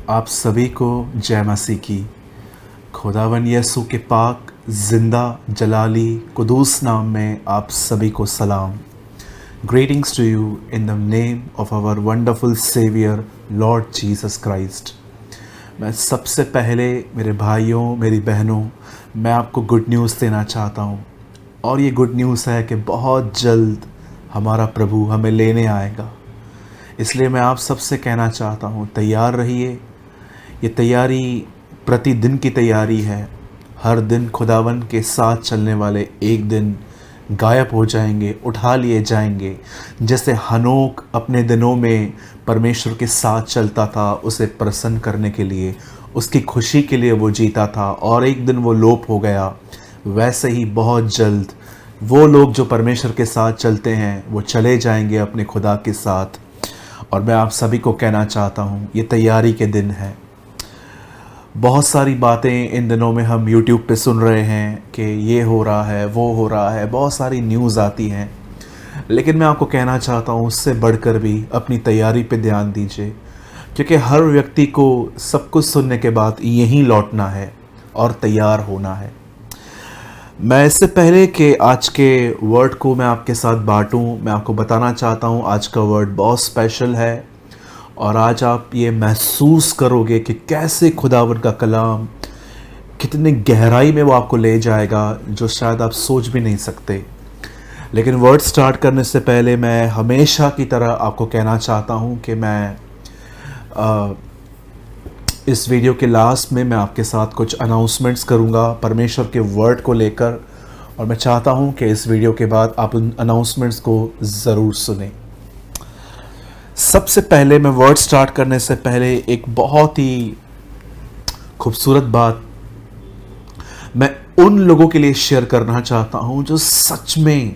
आप सभी को जय मसीह की। खुदावन यसु के पाक जिंदा जलाली कुदूस नाम में आप सभी को सलाम। Greetings to you in the name of our wonderful saviour Lord Jesus Christ. मैं सबसे पहले मेरे भाइयों मेरी बहनों मैं आपको गुड न्यूज़ देना चाहता हूँ, और ये गुड न्यूज़ है कि बहुत जल्द हमारा प्रभु हमें लेने आएगा। इसलिए मैं आप सबसे कहना चाहता हूँ, तैयार रहिए। ये तैयारी प्रतिदिन की तैयारी है। हर दिन खुदावन के साथ चलने वाले एक दिन गायब हो जाएंगे, उठा लिए जाएंगे। जैसे हनोक अपने दिनों में परमेश्वर के साथ चलता था, उसे प्रसन्न करने के लिए, उसकी खुशी के लिए वो जीता था, और एक दिन वो लोप हो गया। वैसे ही बहुत जल्द वो लोग जो परमेश्वर के साथ चलते हैं वो चले जाएंगे अपने खुदा के साथ। और मैं आप सभी को कहना चाहता हूँ, ये तैयारी के दिन है। बहुत सारी बातें इन दिनों में हम YouTube पे सुन रहे हैं कि ये हो रहा है, वो हो रहा है, बहुत सारी न्यूज़ आती हैं। लेकिन मैं आपको कहना चाहता हूँ, उससे बढ़कर भी अपनी तैयारी पे ध्यान दीजिए, क्योंकि हर व्यक्ति को सब कुछ सुनने के बाद यहीं लौटना है और तैयार होना है। मैं इससे पहले कि आज के वर्ड को मैं आपके साथ बांटूं, मैं आपको बताना चाहता हूं आज का वर्ड बहुत स्पेशल है। और आज आप ये महसूस करोगे कि कैसे खुदावन का कलाम कितनी गहराई में वो आपको ले जाएगा, जो शायद आप सोच भी नहीं सकते। लेकिन वर्ड स्टार्ट करने से पहले मैं हमेशा की तरह आपको कहना चाहता हूँ कि मैं इस वीडियो के लास्ट में मैं आपके साथ कुछ अनाउंसमेंट्स करूंगा परमेश्वर के वर्ड को लेकर, और मैं चाहता हूं कि इस वीडियो के बाद आप उन अनाउंसमेंट्स को ज़रूर सुनें। सबसे पहले मैं वर्ड स्टार्ट करने से पहले एक बहुत ही खूबसूरत बात मैं उन लोगों के लिए शेयर करना चाहता हूं जो सच में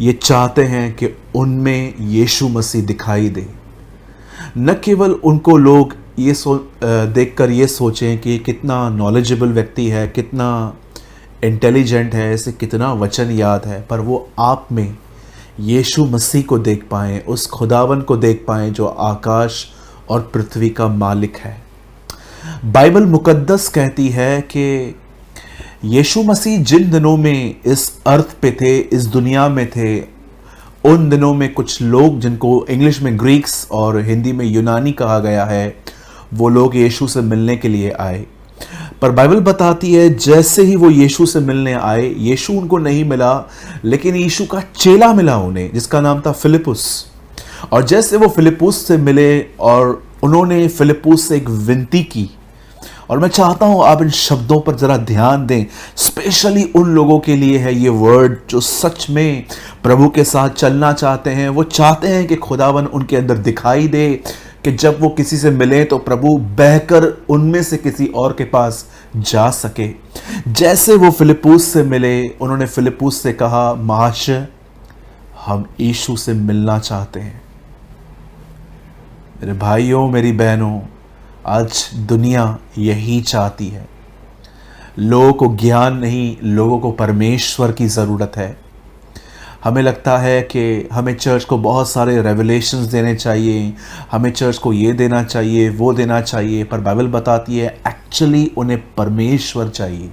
ये चाहते हैं कि उनमें यीशु मसीह दिखाई दे। न केवल उनको लोग ये देखकर ये सोचें कि कितना नॉलेजेबल व्यक्ति है, कितना इंटेलिजेंट है, इसे कितना वचन याद है, पर वो आप में यीशु मसीह को देख पाएं, उस खुदावन को देख पाएं जो आकाश और पृथ्वी का मालिक है। बाइबल मुकद्दस कहती है कि यीशु मसीह जिन दिनों में इस अर्थ पे थे, इस दुनिया में थे, उन दिनों में कुछ लोग जिनको इंग्लिश में ग्रीक्स और हिंदी में यूनानी कहा गया है, वो लोग यीशु से मिलने के लिए आए। पर बाइबल बताती है जैसे ही वो यीशु से मिलने आए, यीशु उनको नहीं मिला, लेकिन यीशु का चेला मिला उन्हें, जिसका नाम था फिलिपुस। और जैसे वो फिलिपुस से मिले और उन्होंने फिलिपुस से एक विनती की, और मैं चाहता हूं आप इन शब्दों पर जरा ध्यान दें। स्पेशली उन लोगों के लिए है ये वर्ड जो सच में प्रभु के साथ चलना चाहते हैं। वो चाहते हैं कि खुदावन उनके अंदर दिखाई दे, कि जब वो किसी से मिले तो प्रभु बहकर उनमें से किसी और के पास जा सके। जैसे वो फिलिपुस से मिले, उन्होंने फिलिपुस से कहा, महाशय हम यीशु से मिलना चाहते हैं। मेरे भाइयों मेरी बहनों, आज दुनिया यही चाहती है। लोगों को ज्ञान नहीं, लोगों को परमेश्वर की ज़रूरत है। हमें लगता है कि हमें चर्च को बहुत सारे रेवलेशंस देने चाहिए, हमें चर्च को ये देना चाहिए, वो देना चाहिए, पर बाइबल बताती है एक्चुअली उन्हें परमेश्वर चाहिए।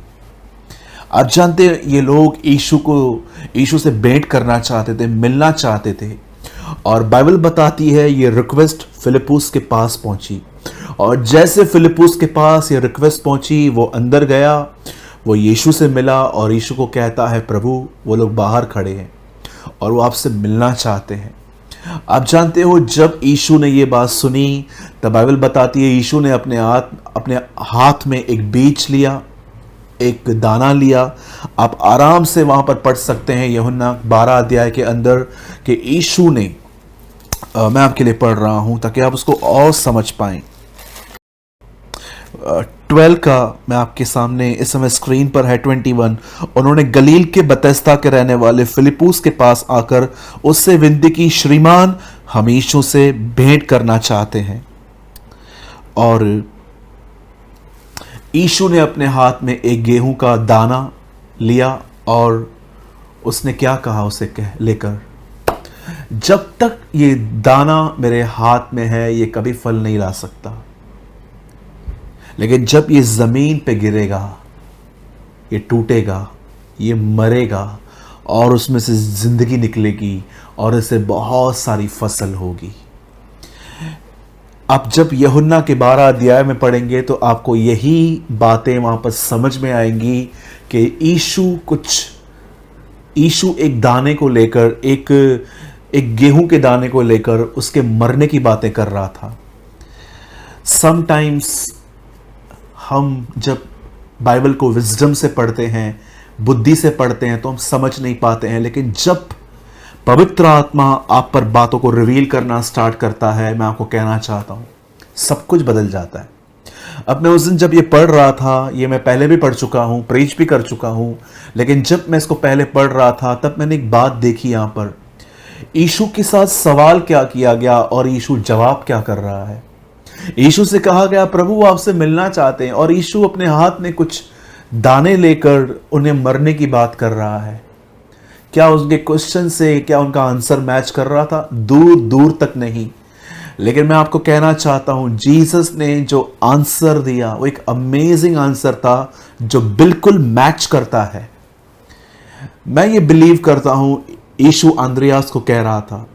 आप जानते हैं ये लोग यीशु से भेंट करना चाहते थे, मिलना चाहते थे, और बाइबल बताती है ये रिक्वेस्ट फिलिपुस के पास पहुंची। और जैसे फिलिपुस के पास ये रिक्वेस्ट पहुंची, वो अंदर गया, वो यीशु से मिला, और यीशु को कहता है, प्रभु वो लोग बाहर खड़े हैं और वो आपसे मिलना चाहते हैं। आप जानते हो जब यीशु ने ये बात सुनी, तब बाइबल बताती है यीशु ने अपने हाथ में एक बीज लिया, एक दाना लिया। आप आराम से वहां पर पढ़ सकते हैं यूहन्ना 12 अध्याय के अंदर कि यीशु ने मैं आपके लिए पढ़ रहा हूं ताकि आप उसको और समझ पाएं। 12 का मैं आपके सामने इस समय स्क्रीन पर है 21। उन्होंने गलील के बतैस्दा के रहने वाले फिलिपुस के पास आकर उससे विनती की, श्रीमान हम यीशु से भेंट करना चाहते हैं। और यीशु ने अपने हाथ में एक गेहूं का दाना लिया और उसने क्या कहा उसे लेकर, जब तक ये दाना मेरे हाथ में है ये कभी फल नहीं ला सकता। लेकिन जब ये ज़मीन पे गिरेगा, ये टूटेगा, ये मरेगा और उसमें से ज़िंदगी निकलेगी और इससे बहुत सारी फसल होगी। आप जब यूहन्ना के 12 अध्याय में पढ़ेंगे तो आपको यही बातें वहाँ पर समझ में आएंगी कि यीशु एक दाने को लेकर, एक गेहूं के दाने को लेकर उसके मरने की बातें कर रहा था। समटाइम्स हम जब बाइबल को विजडम से पढ़ते हैं, बुद्धि से पढ़ते हैं, तो हम समझ नहीं पाते हैं, लेकिन जब पवित्र आत्मा आप पर बातों को रिवील करना स्टार्ट करता है, मैं आपको कहना चाहता हूं, सब कुछ बदल जाता है। अब मैं उस दिन जब ये पढ़ रहा था, ये मैं पहले भी पढ़ चुका हूं, प्रीच भी कर चुका हूं, लेकिन जब मैं इसको पहले पढ़ रहा था तब मैंने एक बात देखी। यहां पर यीशु के साथ सवाल क्या किया गया और यीशु जवाब क्या कर रहा है। यीशु से कहा गया, प्रभु वो आपसे मिलना चाहते हैं, और यीशु अपने हाथ में कुछ दाने लेकर उन्हें मरने की बात कर रहा है। क्या उनके क्वेश्चन से क्या उनका आंसर मैच कर रहा था? दूर दूर तक नहीं। लेकिन मैं आपको कहना चाहता हूं, जीसस ने जो आंसर दिया वो एक अमेजिंग आंसर था, जो बिल्कुल मैच करता है। मैं ये बिलीव करता हूं यीशु अंद्रियास को कह रहा था,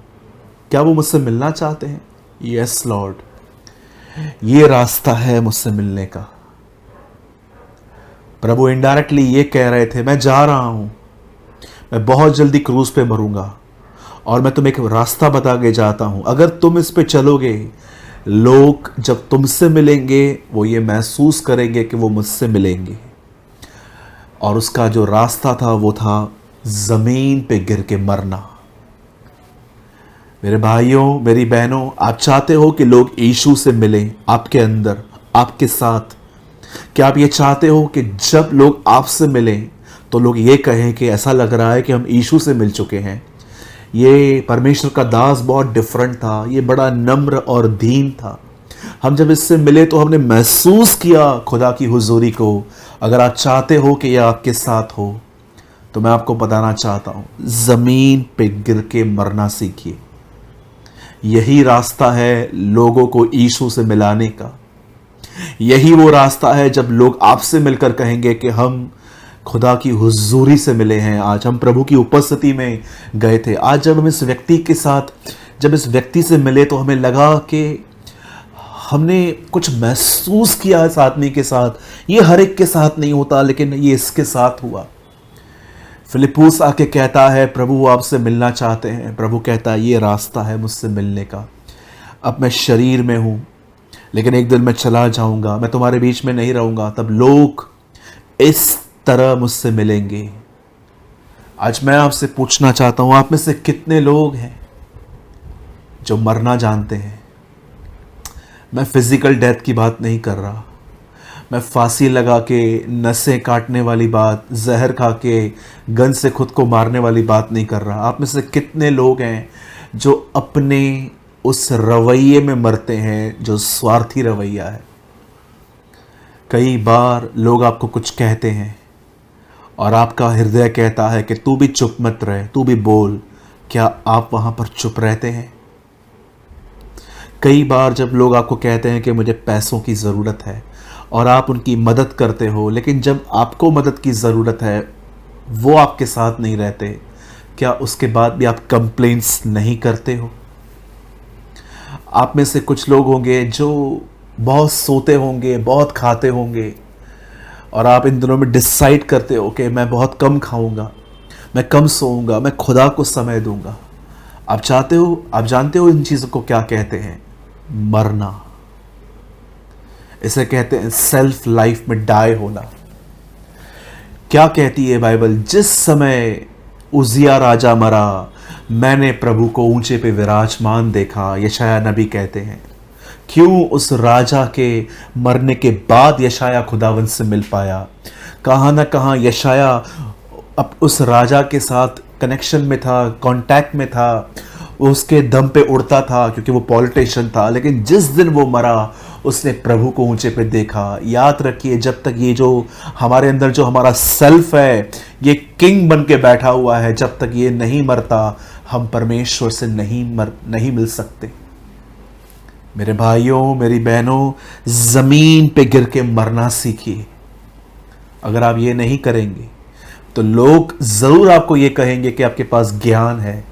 क्या वो मुझसे मिलना चाहते हैं? यस लॉर्ड, ये रास्ता है मुझसे मिलने का। प्रभु इनडायरेक्टली ये कह रहे थे, मैं जा रहा हूं, मैं बहुत जल्दी क्रूज पे मरूंगा और मैं तुम्हें एक रास्ता बता के जाता हूं। अगर तुम इस पे चलोगे, लोग जब तुमसे मिलेंगे वो ये महसूस करेंगे कि वो मुझसे मिलेंगे। और उसका जो रास्ता था वो था जमीन पे गिर के मरना। मेरे भाइयों, मेरी बहनों, आप चाहते हो कि लोग यीशु से मिलें आपके अंदर, आपके साथ? क्या आप ये चाहते हो कि जब लोग आपसे मिलें तो लोग ये कहें कि ऐसा लग रहा है कि हम यीशु से मिल चुके हैं? ये परमेश्वर का दास बहुत डिफरेंट था, ये बड़ा नम्र और दीन था। हम जब इससे मिले तो हमने महसूस किया खुदा की हुजूरी को। अगर आप चाहते हो कि यह आपके साथ हो तो मैं आपको बताना चाहता हूं, जमीन पे गिर के मरना सीखिए। यही रास्ता है लोगों को यीशु से मिलाने का। यही वो रास्ता है जब लोग आपसे मिलकर कहेंगे कि हम खुदा की हुजूरी से मिले हैं, आज हम प्रभु की उपस्थिति में गए थे। आज जब हम इस व्यक्ति से मिले तो हमें लगा कि हमने कुछ महसूस किया इस आदमी के साथ। ये हर एक के साथ नहीं होता, लेकिन ये इसके साथ हुआ। फिलिप्पुस आके कहता है, प्रभु वो आपसे मिलना चाहते हैं। प्रभु कहता है, ये रास्ता है मुझसे मिलने का। अब मैं शरीर में हूं, लेकिन एक दिन मैं चला जाऊंगा, मैं तुम्हारे बीच में नहीं रहूंगा, तब लोग इस तरह मुझसे मिलेंगे। आज मैं आपसे पूछना चाहता हूं, आप में से कितने लोग हैं जो मरना जानते हैं? मैं फिजिकल डेथ की बात नहीं कर रहा, मैं फांसी लगा के, नसें काटने वाली बात, जहर खा के, गन से खुद को मारने वाली बात नहीं कर रहा। आप में से कितने लोग हैं जो अपने उस रवैये में मरते हैं जो स्वार्थी रवैया है? कई बार लोग आपको कुछ कहते हैं और आपका हृदय कहता है कि तू भी चुप मत रहे, तू भी बोल। क्या आप वहां पर चुप रहते हैं? कई बार जब लोग आपको कहते हैं कि मुझे पैसों की ज़रूरत है और आप उनकी मदद करते हो, लेकिन जब आपको मदद की ज़रूरत है वो आपके साथ नहीं रहते, क्या उसके बाद भी आप कंप्लेंट्स नहीं करते हो? आप में से कुछ लोग होंगे जो बहुत सोते होंगे, बहुत खाते होंगे, और आप इन दिनों में डिसाइड करते हो कि मैं बहुत कम खाऊंगा, मैं कम सोऊंगा, मैं खुदा को समय दूंगा। आप जानते हो इन चीज़ों को क्या कहते हैं? मरना। इसे कहते हैं सेल्फ लाइफ में डाई होना। क्या कहती है बाइबल? जिस समय उजिया राजा मरा, मैंने प्रभु को ऊंचे पे विराजमान देखा, यशाया नबी कहते हैं। क्यों उस राजा के मरने के बाद यशाया खुदावंत से मिल पाया? कहाँ ना कहाँ यशाया अब उस राजा के साथ कनेक्शन में था, कांटेक्ट में था, वो उसके दम पे उड़ता था क्योंकि वो पॉलिटिशियन था। लेकिन जिस दिन वो मरा उसने प्रभु को ऊंचे पे देखा। याद रखिए, जब तक ये जो हमारे अंदर जो हमारा सेल्फ है ये किंग बन के बैठा हुआ है, जब तक ये नहीं मरता हम परमेश्वर से नहीं मिल सकते। मेरे भाइयों, मेरी बहनों, जमीन पे गिर के मरना सीखिए। अगर आप ये नहीं करेंगे तो लोग जरूर आपको ये कहेंगे कि आपके पास ज्ञान है,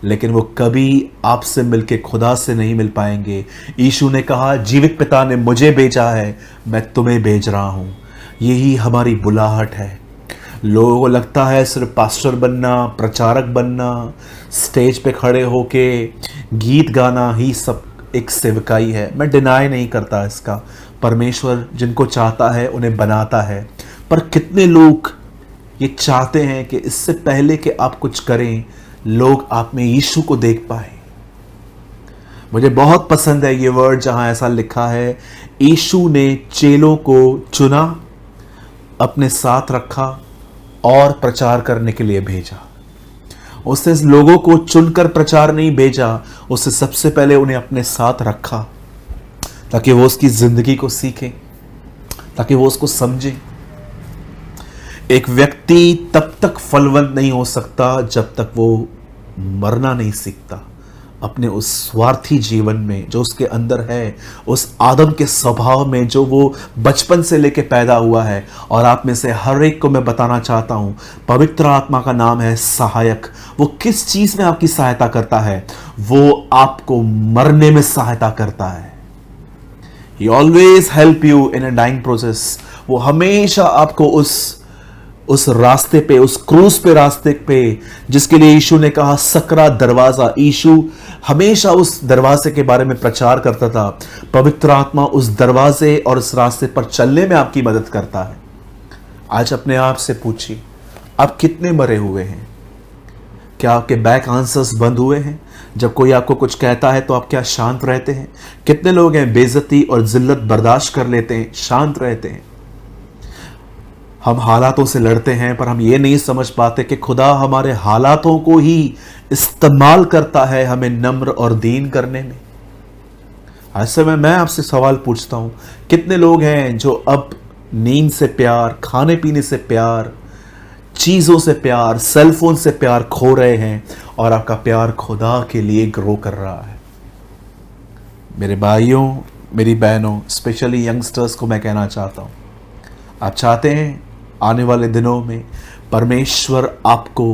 लेकिन वो कभी आपसे मिलके खुदा से नहीं मिल पाएंगे। यीशु ने कहा, जीवित पिता ने मुझे भेजा है, मैं तुम्हें भेज रहा हूं। यही हमारी बुलाहट है। लोगों को लगता है सिर्फ पास्टर बनना, प्रचारक बनना, स्टेज पे खड़े होके गीत गाना ही सब एक सेवकाई है। मैं डिनाई नहीं करता इसका। परमेश्वर जिनको चाहता है उन्हें बनाता है, पर कितने लोग ये चाहते हैं कि इससे पहले कि आप कुछ करें, लोग आप में यीशु को देख पाए। मुझे बहुत पसंद है ये वर्ड जहां ऐसा लिखा है, यीशु ने चेलों को चुना, अपने साथ रखा और प्रचार करने के लिए भेजा। उसने लोगों को चुनकर प्रचार नहीं भेजा, उसने सबसे पहले उन्हें अपने साथ रखा ताकि वो उसकी जिंदगी को सीखें, ताकि वो उसको समझें। एक व्यक्ति तब तक फलवंत नहीं हो सकता जब तक वो मरना नहीं सीखता अपने उस स्वार्थी जीवन में जो उसके अंदर है, उस आदम के स्वभाव में जो वो बचपन से लेके पैदा हुआ है। और आप में से हर एक को मैं बताना चाहता हूँ, पवित्र आत्मा का नाम है सहायक। वो किस चीज़ में आपकी सहायता करता है? वो आपको मरने में सहायता करता है। He always help you in a dying process। वो हमेशा आपको उस रास्ते पे, उस क्रूस पे, रास्ते पे जिसके लिए यीशु ने कहा सकरा दरवाजा, यीशु हमेशा उस दरवाजे के बारे में प्रचार करता था। पवित्र आत्मा उस दरवाजे और उस रास्ते पर चलने में आपकी मदद करता है। आज अपने आप से पूछिए, आप कितने मरे हुए हैं? क्या आपके बैक आंसर्स बंद हुए हैं? जब कोई आपको कुछ कहता है तो आप क्या शांत रहते हैं? कितने लोग हैं बेइज्जती और जिल्लत बर्दाश्त कर लेते हैं, शांत रहते हैं? हम हालातों से लड़ते हैं, पर हम ये नहीं समझ पाते कि खुदा हमारे हालातों को ही इस्तेमाल करता है हमें नम्र और दीन करने में। ऐसे में मैं आपसे सवाल पूछता हूं, कितने लोग हैं जो अब नींद से प्यार, खाने पीने से प्यार, चीजों से प्यार, सेलफोन से प्यार खो रहे हैं और आपका प्यार खुदा के लिए ग्रो कर रहा है? मेरे भाइयों, मेरी बहनों, स्पेशली यंगस्टर्स को मैं कहना चाहता हूं, आप चाहते हैं आने वाले दिनों में परमेश्वर आपको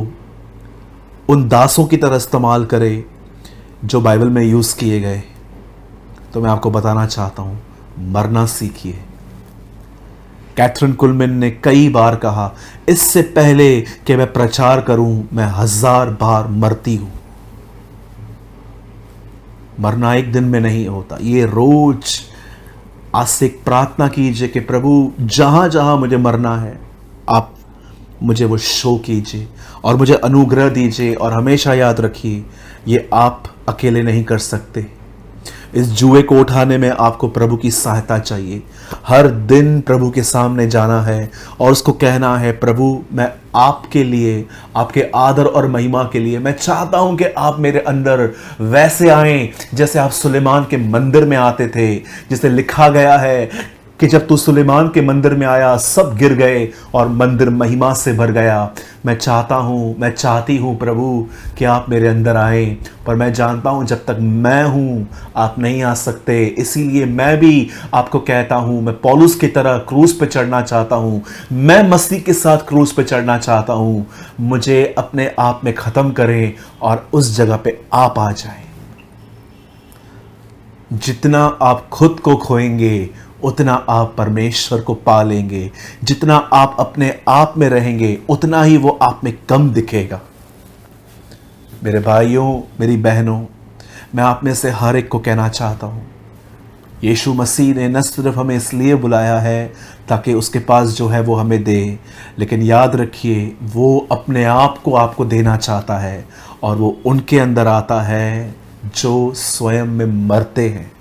उन दासों की तरह इस्तेमाल करे जो बाइबल में यूज किए गए, तो मैं आपको बताना चाहता हूं, मरना सीखिए। कैथरीन कुलमैन ने कई बार कहा, इससे पहले कि मैं प्रचार करूं मैं 1000 बार मरती हूं। मरना एक दिन में नहीं होता, ये रोज। आज से एक प्रार्थना कीजिए कि प्रभु जहां जहां मुझे मरना है, आप मुझे वो शो कीजिए और मुझे अनुग्रह दीजिए। और हमेशा याद रखिए, ये आप अकेले नहीं कर सकते। इस जुए को उठाने में आपको प्रभु की सहायता चाहिए। हर दिन प्रभु के सामने जाना है और उसको कहना है, प्रभु मैं आपके लिए, आपके आदर और महिमा के लिए मैं चाहता हूं कि आप मेरे अंदर वैसे आएं जैसे आप सुलेमान के मंदिर में आते थे। जिसे लिखा गया है कि जब तू सुलेमान के मंदिर में आया सब गिर गए और मंदिर महिमा से भर गया। मैं चाहती हूं प्रभु कि आप मेरे अंदर आए, पर मैं जानता हूं जब तक मैं हूं आप नहीं आ सकते। इसीलिए मैं भी आपको कहता हूं, मैं पौलुस की तरह क्रूस पे चढ़ना चाहता हूं, मैं मसीह के साथ क्रूस पे चढ़ना चाहता हूं। मुझे अपने आप में खत्म करें और उस जगह पे आप आ जाएं। जितना आप खुद को खोएंगे उतना आप परमेश्वर को पा लेंगे। जितना आप अपने आप में रहेंगे उतना ही वो आप में कम दिखेगा। मेरे भाइयों, मेरी बहनों, मैं आप में से हर एक को कहना चाहता हूं, यीशु मसीह ने न सिर्फ हमें इसलिए बुलाया है ताकि उसके पास जो है वो हमें दे, लेकिन याद रखिए वो अपने आप को आपको देना चाहता है और वो उनके अंदर आता है जो स्वयं में मरते हैं।